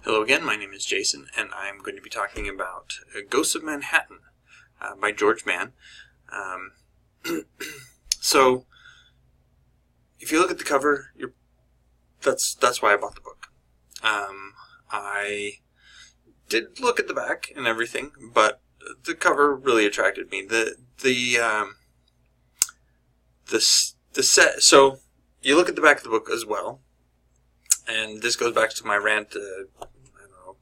Hello again, my name is Jason, and I'm going to be talking about Ghosts of Manhattan by George Mann. Um, so, if you look at the cover, that's why I bought the book. I did look at the back and everything, but the cover really attracted me. The set. So, you look at the back of the book as well, and this goes back to my rant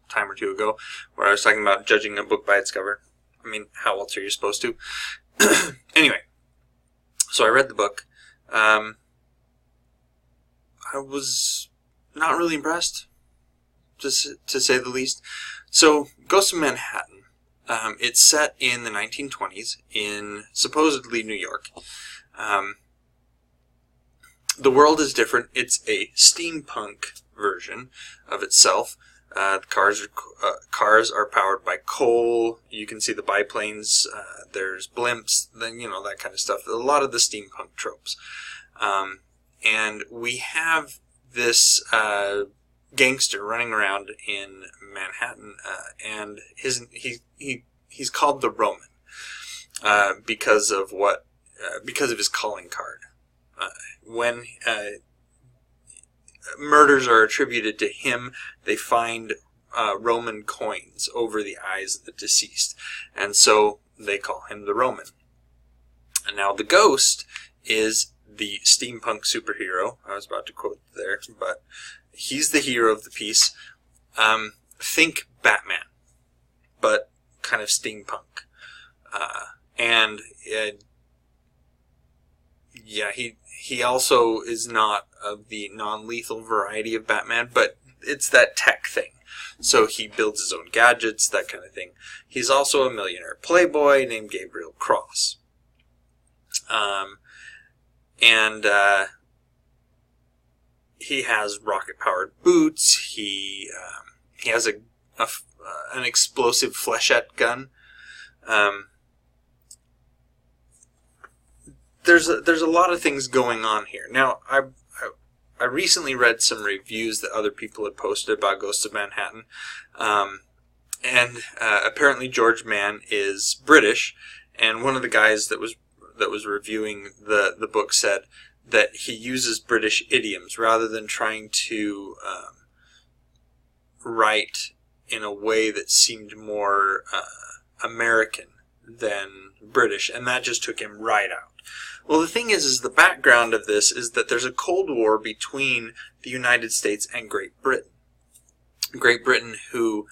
time or two ago, where I was talking about judging a book by its cover. I mean, how else are you supposed to? Anyway, so I read the book. I was not really impressed, to say the least. So, Ghosts of Manhattan. It's set in the 1920s in supposedly New York. The world is different. It's a steampunk version of itself. The cars are powered by coal. You can see the biplanes. There's blimps. Then that kind of stuff. A lot of the steampunk tropes. And we have this gangster running around in Manhattan, and he's called the Roman because of his calling card. When murders are attributed to him, they find Roman coins over the eyes of the deceased, and so they call him the Roman. And now the Ghost is the steampunk superhero. I was about to quote there, but he's the hero of the piece. Think Batman, but kind of steampunk. He also is not of the non-lethal variety of Batman, but it's that tech thing. So he builds his own gadgets, that kind of thing. He's also a millionaire playboy named Gabriel Cross. He has rocket-powered boots. He has an explosive flechette gun. There's a lot of things going on here. Now, I recently read some reviews that other people had posted about Ghosts of Manhattan, and apparently George Mann is British, and one of the guys that was reviewing the book said that he uses British idioms rather than trying to write in a way that seemed more American than British, and that just took him right out. Well, the thing is the background of this is that there's a Cold War between the United States and Great Britain. Great Britain, who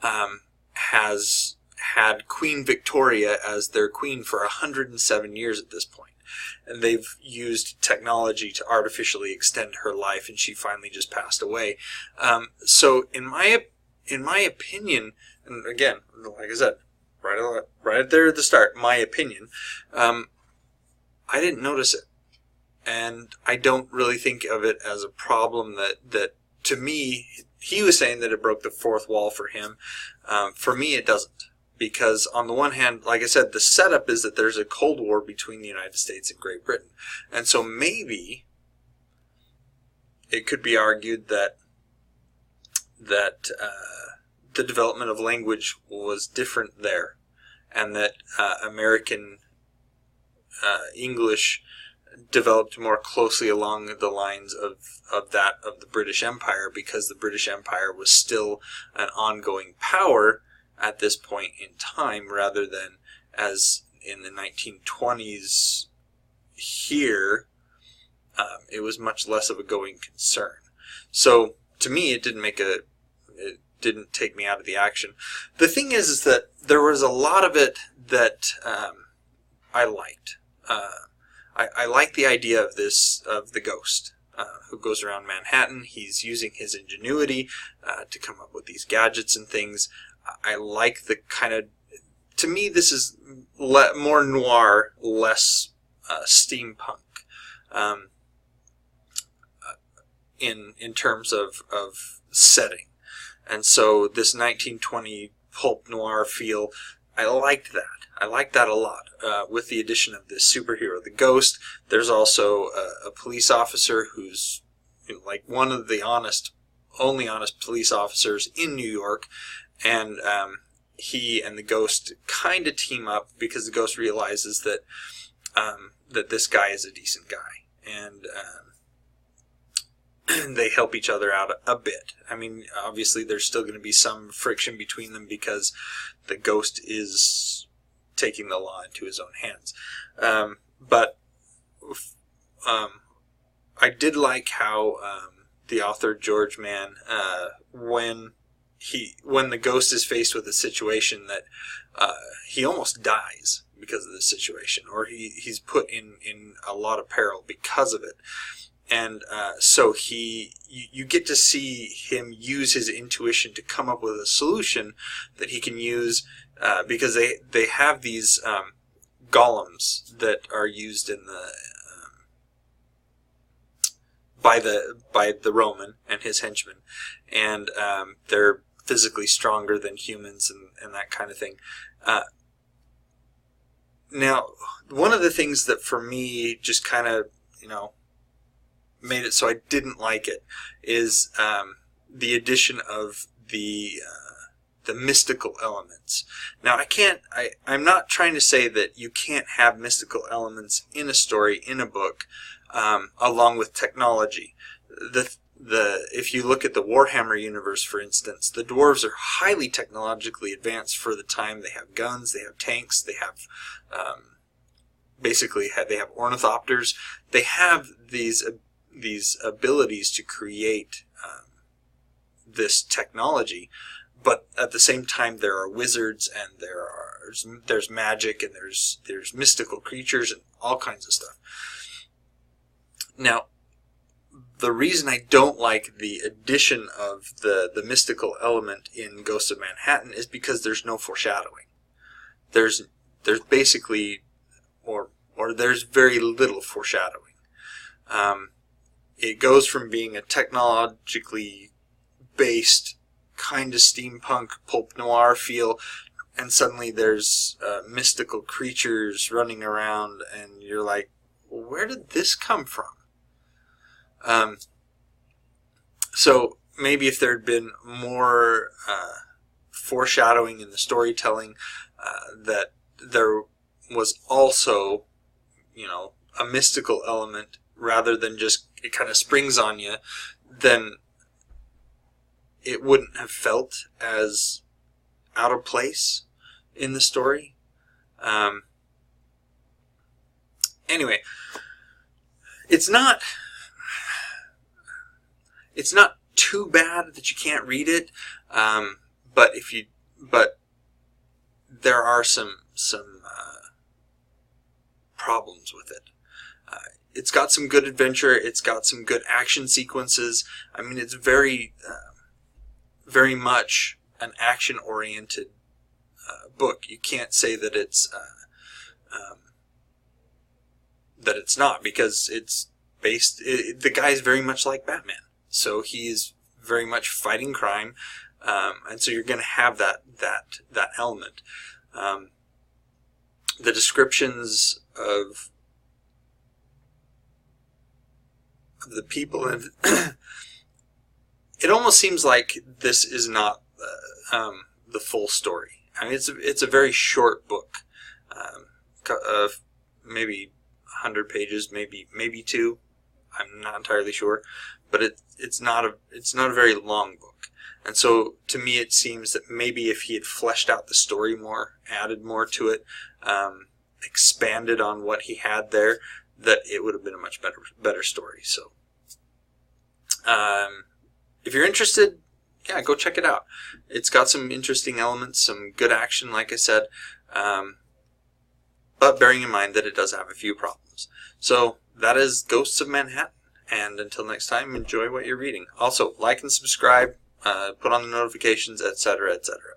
has had Queen Victoria as their queen for 107 years at this point. And they've used technology to artificially extend her life, and she finally just passed away. So in my opinion, and again, like I said, right there at the start, my opinion, I didn't notice it. And I don't really think of it as a problem that to me, he was saying that it broke the fourth wall for him. For me, it doesn't. Because on the one hand, like I said, the setup is that there's a Cold War between the United States and Great Britain. And so maybe it could be argued that the development of language was different there, and that American English developed more closely along the lines of that of the British Empire, because the British Empire was still an ongoing power at this point in time, rather than as in the 1920s here, it was much less of a going concern. So to me, it didn't take me out of the action. The thing is that there was a lot of it that I liked. I like the idea of the Ghost, who goes around Manhattan. He's using his ingenuity to come up with these gadgets and things. I like the kind of, to me, this is more noir, less steampunk, in terms of setting. And so this 1920 pulp noir feel, I liked that. I like that a lot. With the addition of this superhero, the Ghost, there's also a police officer who's like one of the honest only honest police officers in New York, and he and the Ghost kind of team up because the Ghost realizes that that this guy is a decent guy, and they help each other out a bit. I mean, obviously there's still going to be some friction between them because the Ghost is taking the law into his own hands. But I did like how the author George Mann, when the Ghost is faced with a situation that he almost dies because of this situation, or he's put in a lot of peril because of it. And so you get to see him use his intuition to come up with a solution that he can use, because they have these golems that are used in the by the Roman and his henchmen, and they're physically stronger than humans and that kind of thing. Now, one of the things that for me just kind of, made it so I didn't like it is the addition of the mystical elements. Now, I'm not trying to say that you can't have mystical elements in a story, in a book, along with technology. If you look at the Warhammer universe, for instance, the dwarves are highly technologically advanced for the time. They have guns, they have tanks, they have they have ornithopters. They have these abilities to create this technology, but at the same time there are wizards, and there's magic, and there's mystical creatures and all kinds of stuff. Now, the reason I don't like the addition of the mystical element in Ghosts of Manhattan is because there's no foreshadowing. There's basically, or there's very little foreshadowing. It goes from being a technologically based kind of steampunk pulp noir feel, and suddenly there's mystical creatures running around, and you're like, where did this come from? So maybe if there had been more foreshadowing in the storytelling, that there was also, a mystical element rather than just it kind of springs on you, then it wouldn't have felt as out of place in the story. Anyway, it's not too bad that you can't read it, but there are some problems with it. It's got some good adventure. It's got some good action sequences. I mean, it's very much an action-oriented book. You can't say that it's not, because it's based. The guy's very much like Batman, so he's very much fighting crime, and so you're going to have that element. The descriptions of the people, and it almost seems like this is not the full story. I mean, it's a very short book, maybe 100 pages, maybe 2. I'm not entirely sure, but it's not a very long book. And so to me, it seems that maybe if he had fleshed out the story more, added more to it, expanded on what he had there, that it would have been a much better story. So, if you're interested, yeah, go check it out. It's got some interesting elements, some good action, like I said, but bearing in mind that it does have a few problems. So that is Ghosts of Manhattan. And until next time, enjoy what you're reading. Also, like and subscribe, put on the notifications, etc., etc.